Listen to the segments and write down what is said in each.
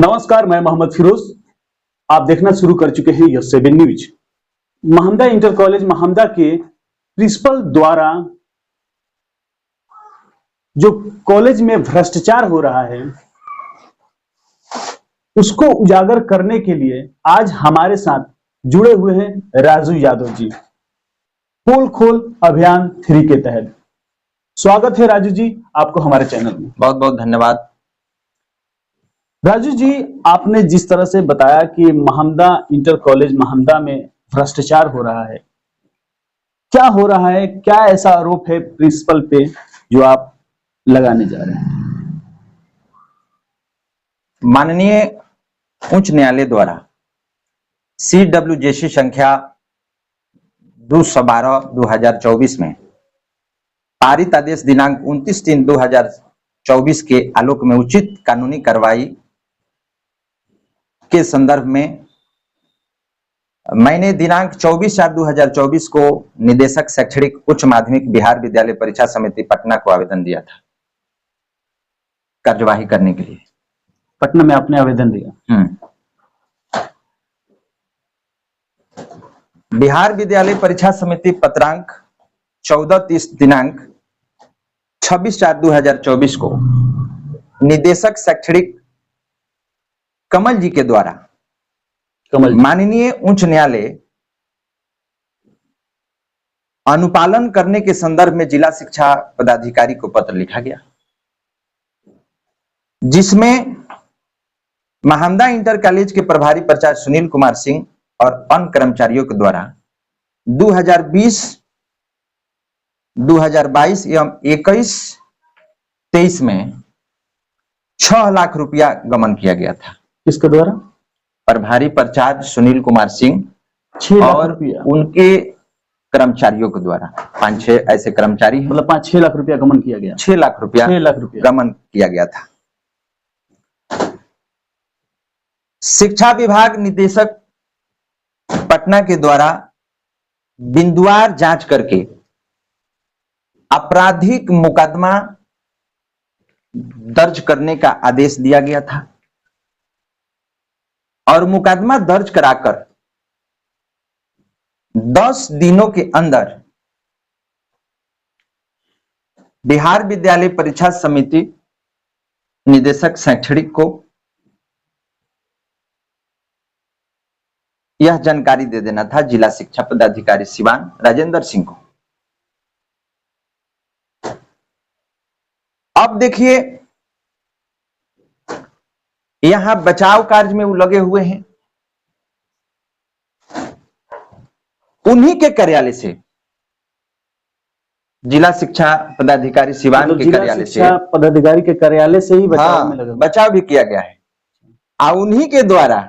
नमस्कार, मैं मोहम्मद फिरोज। आप देखना शुरू कर चुके हैं यस7 न्यूज। महमदा इंटर कॉलेज महमदा के प्रिंसिपल द्वारा जो कॉलेज में भ्रष्टाचार हो रहा है उसको उजागर करने के लिए आज हमारे साथ जुड़े हुए हैं राजू यादव जी, पोल खोल अभियान 3 के तहत। स्वागत है राजू जी आपको हमारे चैनल में। बहुत बहुत धन्यवाद। राजू जी, आपने जिस तरह से बताया कि महमदा इंटर कॉलेज महमदा में भ्रष्टाचार हो रहा है, क्या हो रहा है, क्या ऐसा आरोप है प्रिंसिपल पे जो आप लगाने जा रहे हैं? माननीय उच्च न्यायालय द्वारा CWJC संख्या 212/2024 में पारित आदेश दिनांक 29/3/2024 के आलोक में उचित कानूनी कार्रवाई के संदर्भ में मैंने दिनांक 24/4/2024 को निदेशक शैक्षणिक उच्च माध्यमिक बिहार विद्यालय परीक्षा समिति पटना को आवेदन दिया था कार्यवाही करने के लिए। पटना में आपने आवेदन दिया? बिहार विद्यालय परीक्षा समिति पत्रांक 1430 दिनांक 26/4/2024 को निदेशक शैक्षणिक कमल जी के द्वारा माननीय उच्च न्यायालय अनुपालन करने के संदर्भ में जिला शिक्षा पदाधिकारी को पत्र लिखा गया, जिसमें महमदा इंटर कॉलेज के प्रभारी प्राचार्य सुनील कुमार सिंह और अन्य कर्मचारियों के द्वारा 2020, 2022 एवं 21-23 में 6 लाख रुपया गमन किया गया था। किसके द्वारा? प्रभारी प्राचार्य सुनील कुमार सिंह 6 लाख और रुपया उनके कर्मचारियों के द्वारा 5-6 ऐसे कर्मचारी हैं। मतलब 5-6 लाख रुपया गमन किया गया। 6 लाख रुपया गमन किया गया था। शिक्षा विभाग निदेशक पटना के द्वारा बिंदुवार जांच करके आपराधिक मुकदमा दर्ज करने का आदेश दिया गया था और मुकदमा दर्ज कराकर 10 दिनों के अंदर बिहार विद्यालय परीक्षा समिति निदेशक शैक्षणिक को यह जानकारी दे देना था जिला शिक्षा पदाधिकारी सिवान राजेंद्र सिंह को। अब देखिए, यहां बचाव कार्य में वो लगे हुए हैं। उन्हीं के कार्यालय से, जिला शिक्षा पदाधिकारी सिवान के कार्यालय से, पदाधिकारी के कार्यालय से ही बचाव में लगे, बचाव भी किया गया है। और उन्हीं के द्वारा,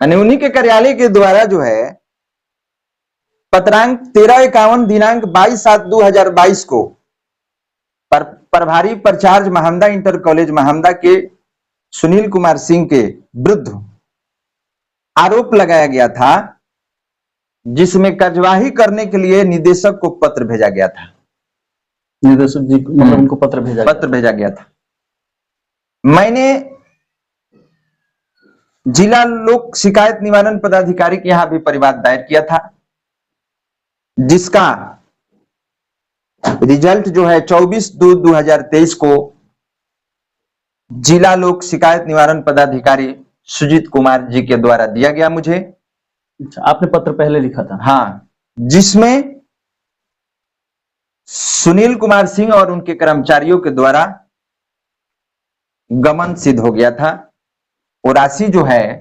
माने उन्हीं के कार्यालय के द्वारा जो है पत्रांक 1351 दिनांक 22/7/2022 को प्रभारी प्राचार्य महमदा इंटर कॉलेज महमदा के सुनील कुमार सिंह के विरुद्ध आरोप लगाया गया था, जिसमें कार्यवाही करने के लिए निदेशक को पत्र भेजा गया था। निदेशक जी मतलब उनको पत्र भेजा गया था। मैंने जिला लोक शिकायत निवारण पदाधिकारी के यहां भी परिवाद दायर किया था, जिसका रिजल्ट जो है 24/2/2023 को जिला लोक शिकायत निवारण पदाधिकारी सुजीत कुमार जी के द्वारा दिया गया मुझे। आपने पत्र पहले लिखा था? हाँ, जिसमें सुनील कुमार सिंह और उनके कर्मचारियों के द्वारा गमन सिद्ध हो गया था। वो राशि जो है,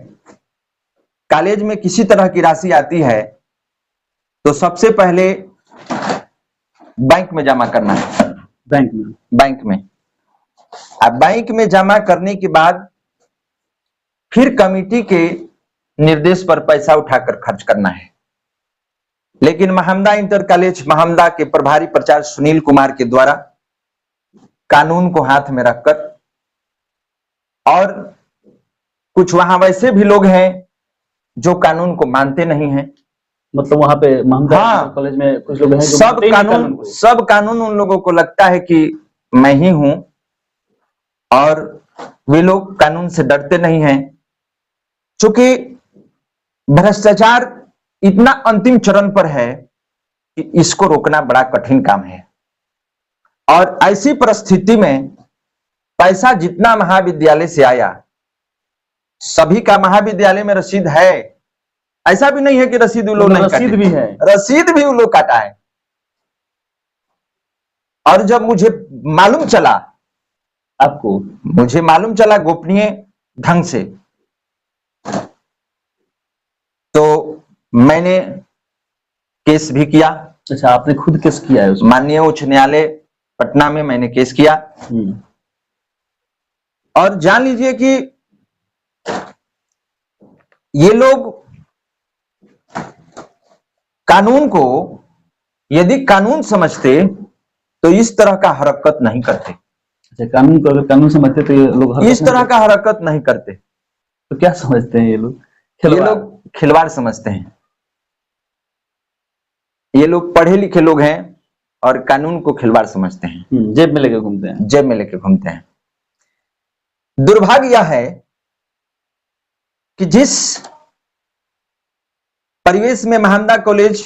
कॉलेज में किसी तरह की राशि आती है तो सबसे पहले बैंक में जमा करना है। बैंक में अब बैंक में जमा करने के बाद फिर कमेटी के निर्देश पर पैसा उठाकर खर्च करना है। लेकिन महमदा इंटर कॉलेज महमदा के प्रभारी प्राचार्य सुनील कुमार के द्वारा कानून को हाथ में रखकर, और कुछ वहां वैसे भी लोग हैं जो कानून को मानते नहीं हैं, मतलब वहां पे महमदा कॉलेज में कुछ लोग हैं जो सब कानून उन लोगों को लगता है कि मैं ही हूं और वे लोग कानून से डरते नहीं हैं, क्योंकि भ्रष्टाचार इतना अंतिम चरण पर है कि इसको रोकना बड़ा कठिन काम है। और ऐसी परिस्थिति में पैसा जितना महाविद्यालय से आया, सभी का महाविद्यालय में रसीद है, ऐसा भी नहीं है कि रसीद वो लोग नहीं काटे, रसीद भी है, रसीद भी वो लोग काटा है। और जब मुझे मालूम चला, आपको मुझे मालूम चला गोपनीय ढंग से, तो मैंने केस भी किया। अच्छा, आपने खुद केस किया है उसमें? माननीय उच्च न्यायालय पटना में मैंने केस किया। और जान लीजिए कि ये लोग कानून को यदि कानून समझते तो इस तरह का हरकत नहीं करते। अच्छा, कानून को अगर कानून समझते तो ये लोग इस तरह का हरकत नहीं करते। तो क्या समझते हैं ये लोग? ये लोग खिलवाड़ समझते हैं। ये लोग पढ़े लिखे लोग हैं और कानून को खिलवाड़ समझते हैं, जेब में लेके घूमते हैं, जेब में लेके घूमते हैं। दुर्भाग्य यह है कि जिस परिवेश में महानदा कॉलेज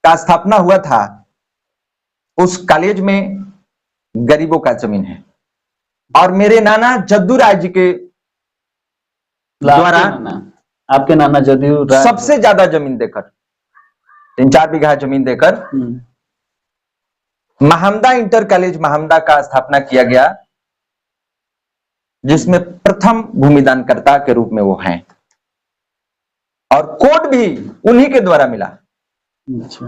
का स्थापना हुआ था, उस कॉलेज में गरीबों का जमीन है। और मेरे नाना जद्दू राय जी के द्वारा, आपके नाना जद्दू राय सबसे ज्यादा जमीन देकर, 3-4 बीघा जमीन देकर महानदा इंटर कॉलेज महानदा का स्थापना किया गया, जिसमें प्रथम भूमिदानकर्ता के रूप में वो हैं। और कोड भी उन्हीं के द्वारा मिला। अच्छा।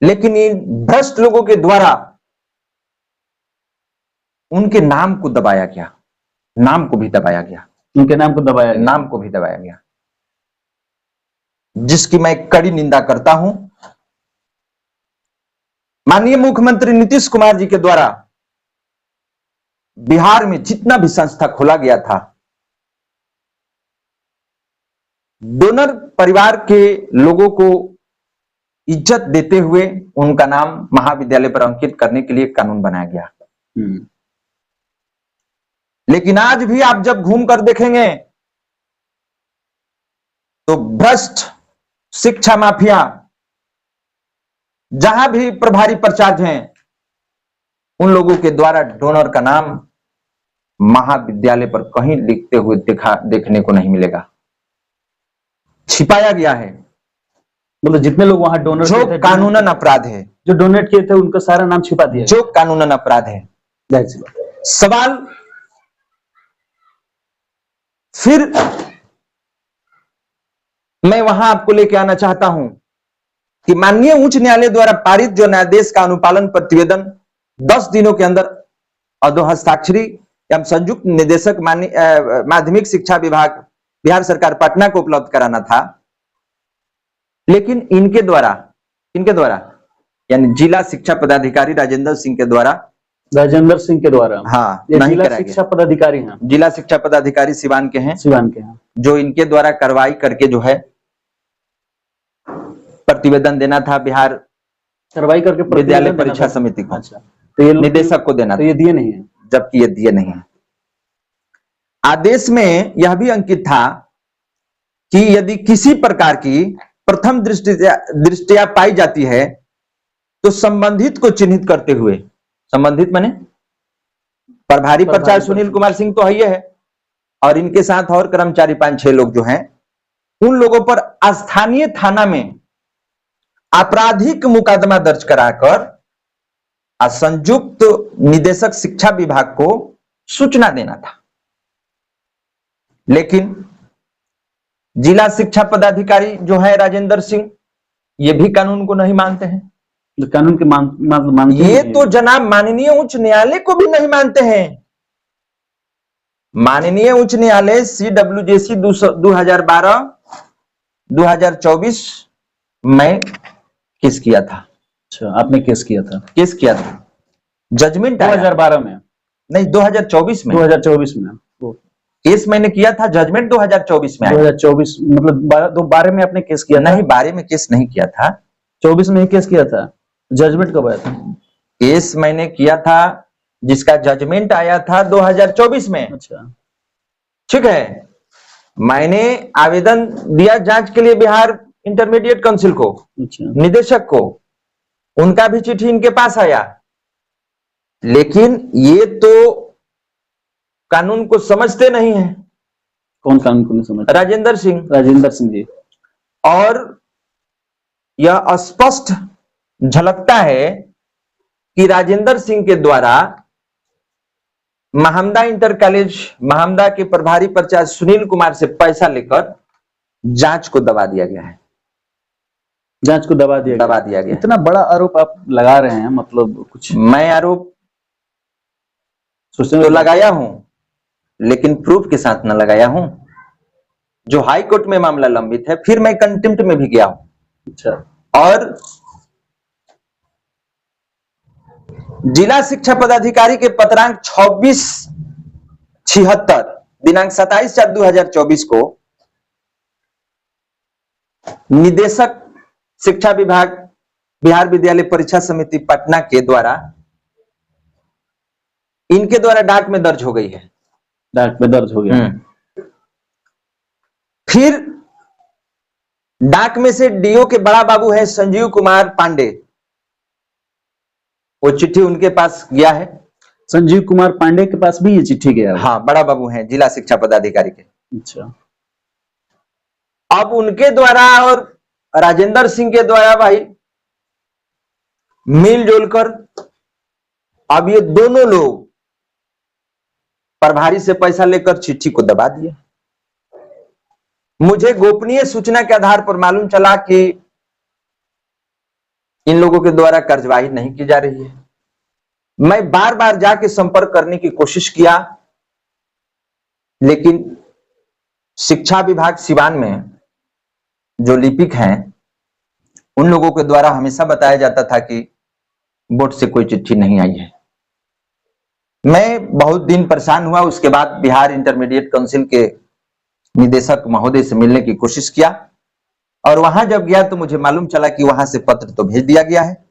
लेकिन इन भ्रष्ट लोगों के द्वारा उनके नाम को दबाया गया, नाम को भी दबाया गया, उनके नाम को दबाया गया, नाम को भी दबाया गया, जिसकी मैं कड़ी निंदा करता हूं। माननीय मुख्यमंत्री नीतीश कुमार जी के द्वारा बिहार में जितना भी संस्था खोला गया था, डोनर परिवार के लोगों को इज्जत देते हुए उनका नाम महाविद्यालय पर अंकित करने के लिए कानून बनाया गया। लेकिन आज भी आप जब घूम कर देखेंगे तो भ्रष्ट शिक्षा माफिया जहां भी प्रभारी प्रचार्य हैं, उन लोगों के द्वारा डोनर का नाम महाविद्यालय पर कहीं लिखते हुए देखने को नहीं मिलेगा, छिपाया गया है। मतलब जितने लोग वहां डोनर जो कानूनन अपराध है, जो डोनेट किए थे, उनका सारा नाम छिपा दिया, जो कानूनन अपराध है। सवाल फिर मैं वहां आपको लेके आना चाहता हूं कि माननीय उच्च न्यायालय द्वारा पारित जो न्यायाधीश का अनुपालन प्रतिवेदन 10 दिनों के अंदर अधोहस्ताक्षरी एवं संयुक्त निदेशक माध्यमिक शिक्षा विभाग बिहार सरकार पटना को उपलब्ध कराना था, लेकिन इनके द्वारा यानी जिला शिक्षा पदाधिकारी राजेंद्र सिंह के द्वारा, हाँ, नहीं जिला शिक्षा पदाधिकारी हैं, जिला शिक्षा पदाधिकारी सिवान के हैं, जो इनके द्वारा कार्रवाई करके जो है प्रतिवेदन देना था बिहार कार्रवाई करके विद्यालय परीक्षा समिति को। अच्छा, तो ये निदेशक को देना था, ये दिए नहीं है, जबकि ये दिए नहीं है। आदेश में यह भी अंकित था कि यदि किसी प्रकार की प्रथम दृष्टया पाई जाती है तो संबंधित को चिन्हित करते हुए, संबंधित माने प्रभारी प्रचार सुनील कुमार सिंह तो है, और इनके साथ और कर्मचारी 5-6 लोग जो हैं, उन लोगों पर स्थानीय थाना में आपराधिक मुकदमा दर्ज कराकर संयुक्त निदेशक शिक्षा विभाग को सूचना देना था। लेकिन जिला शिक्षा पदाधिकारी जो है राजेंद्र सिंह, ये भी कानून को नहीं मानते हैं। कानून के मानते ये तो जनाब माननीय उच्च न्यायालय को भी नहीं मानते हैं। माननीय उच्च न्यायालय CWJC 2012-2024 में केस किया था। अच्छा, आपने केस किया था? केस किया था, जजमेंट 2012 में नहीं, 2024 में। 2024 में केस मैंने किया था, जजमेंट 2024 में आया। 2024 मतलब 12 में आपने केस किया? नहीं, 12 में केस नहीं किया था, 24 में ही केस किया था। जजमेंट कब आया था? केस मैंने किया था जिसका जजमेंट आया था 2024 में। अच्छा। ठीक है, मैंने आवेदन दिया जांच के लिए बिहार इंटरमीडिएट काउंसिल को, अच्छा। निदेशक को, उनका भी चिट्ठी इनके पास आया, लेकिन ये तो कानून को समझते नहीं है। कौन कानून को नहीं समझ? राजेंद्र सिंह। राजेंद्र सिंह जी। और यह स्पष्ट झलकता है कि राजेंद्र सिंह के द्वारा महामदा इंटर कॉलेज महामदा के प्रभारी प्राचार्य सुनील कुमार से पैसा लेकर जांच को दबा दिया गया है। जांच को दबा दिया गया। इतना बड़ा आरोप आप लगा रहे हैं, मतलब कुछ? मैं आरोप तो लगाया हूं, लेकिन प्रूफ के साथ न लगाया हूं। जो हाई कोर्ट में मामला लंबित है, फिर मैं कंटेम्प्ट में भी गया हूं। अच्छा। और जिला शिक्षा पदाधिकारी के पत्रांक 2676 दिनांक 27/4/2024 को निदेशक शिक्षा विभाग बिहार विद्यालय परीक्षा समिति पटना के द्वारा इनके द्वारा डाक में दर्ज हो गई है। डाक में दर्ज हो गया। फिर डाक में से डीओ के बड़ा बाबू है संजीव कुमार पांडे, वो चिट्ठी उनके पास गया है। संजीव कुमार पांडे के पास भी ये चिट्ठी गया है? हाँ, बड़ा बाबू हैं जिला शिक्षा पदाधिकारी के। अच्छा। अब उनके द्वारा और राजेंद्र सिंह के द्वारा भाई मिलजुल कर अब ये दोनों लोग प्रभारी से पैसा लेकर चिट्ठी को दबा दिया। मुझे गोपनीय सूचना के आधार पर मालूम चला कि इन लोगों के द्वारा कार्यवाही नहीं की जा रही है। मैं बार बार जाके संपर्क करने की कोशिश किया, लेकिन शिक्षा विभाग सिवान में जो लिपिक हैं उन लोगों के द्वारा हमेशा बताया जाता था कि बोर्ड से कोई चिट्ठी नहीं आई है। मैं बहुत दिन परेशान हुआ। उसके बाद बिहार इंटरमीडिएट काउंसिल के निदेशक महोदय से मिलने की कोशिश किया, और वहां जब गया तो मुझे मालूम चला कि वहां से पत्र तो भेज दिया गया है,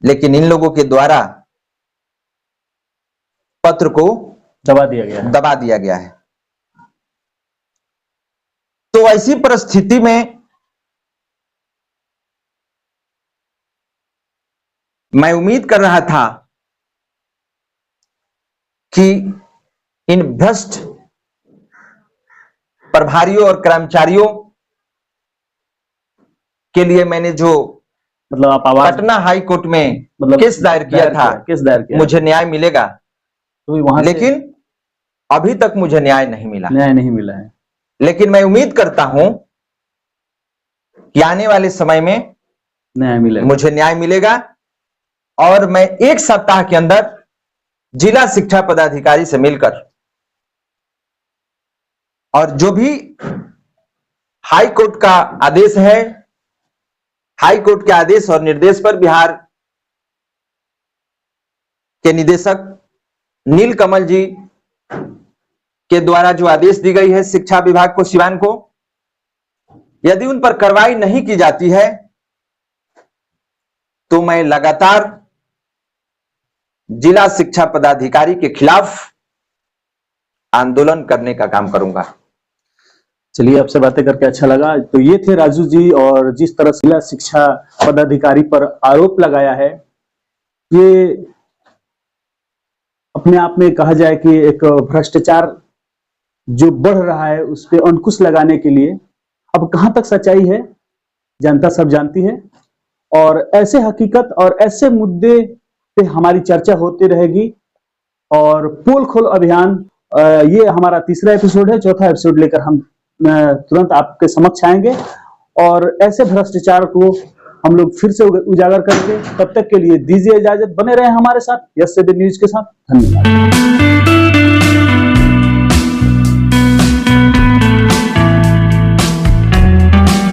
लेकिन इन लोगों के द्वारा पत्र को दबा दिया गया है। तो ऐसी परिस्थिति में मैं उम्मीद कर रहा था कि इन भ्रष्ट प्रभारियों और कर्मचारियों के लिए मैंने जो मतलब आप पटना हाई कोर्ट में मतलब केस दायर किया था, मुझे न्याय मिलेगा, तो वहां लेकिन अभी तक मुझे न्याय नहीं मिला है। लेकिन मैं उम्मीद करता हूं कि आने वाले समय में मुझे न्याय मिलेगा, और मैं 1 सप्ताह के अंदर जिला शिक्षा पदाधिकारी से मिलकर और जो भी हाई कोर्ट का आदेश है, हाई कोर्ट के आदेश और निर्देश पर बिहार के निदेशक नीलकमल जी के द्वारा जो आदेश दी गई है शिक्षा विभाग को सिवान को, यदि उन पर कार्रवाई नहीं की जाती है तो मैं लगातार जिला शिक्षा पदाधिकारी के खिलाफ आंदोलन करने का काम करूंगा। चलिए, आपसे बातें करके अच्छा लगा। तो ये थे राजू जी, और जिस तरह से जिला शिक्षा पदाधिकारी पर आरोप लगाया है, ये अपने आप में कहा जाए कि एक भ्रष्टाचार जो बढ़ रहा है उस पर अंकुश लगाने के लिए। अब कहां तक सच्चाई है जनता सब जानती है, और ऐसे हकीकत और ऐसे मुद्दे पे हमारी चर्चा होती रहेगी। और पोल खोल अभियान, ये हमारा तीसरा एपिसोड है। चौथा एपिसोड लेकर हम तुरंत आपके समक्ष आएंगे, और ऐसे भ्रष्टाचार को हम लोग फिर से उजागर करेंगे। तब तक के लिए दीजिए इजाजत, बने रहे हमारे साथ यस न्यूज के साथ। धन्यवाद।